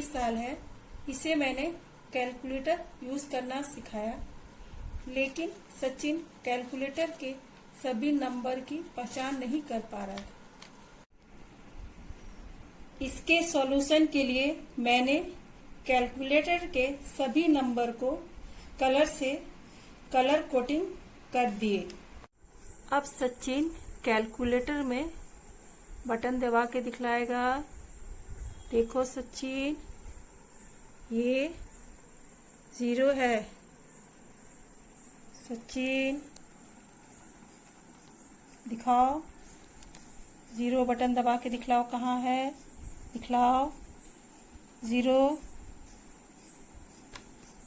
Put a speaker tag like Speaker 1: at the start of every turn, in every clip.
Speaker 1: साल है, इसे मैंने कैलकुलेटर यूज करना सिखाया, लेकिन सचिन कैलकुलेटर के सभी नंबर की पहचान नहीं कर पा रहा था। इसके सॉल्यूशन के लिए मैंने कैलकुलेटर के सभी नंबर को कलर से कलर कोडिंग कर दिए। अब सचिन कैलकुलेटर में बटन दबा के दिखलाएगा। देखो सचिन, ये 0 है। सचिन दिखाओ, 0 बटन दबा के दिखलाओ, कहाँ है, दिखलाओ 0।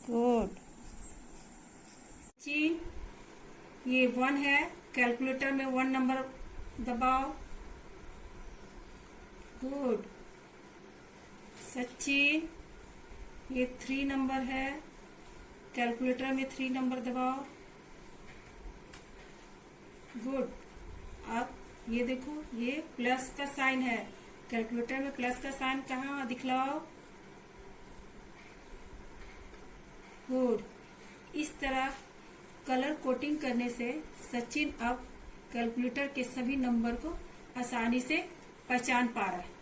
Speaker 1: गुड। सचिन, ये 1 है, कैलकुलेटर में 1 नंबर दबाओ। गुड। सचिन, ये 3 नंबर है, कैलकुलेटर में 3 नंबर दबाओ। गुड। अब ये देखो, ये प्लस का साइन है, कैलकुलेटर में प्लस का साइन कहाँ दिखलाओ। गुड। इस तरह कलर कोडिंग करने से सचिन अब कैलकुलेटर के सभी नंबर को आसानी से पहचान पा रहा है।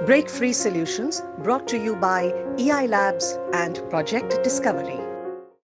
Speaker 2: Break Free Solutions brought to you by EI Labs and Project Discovery.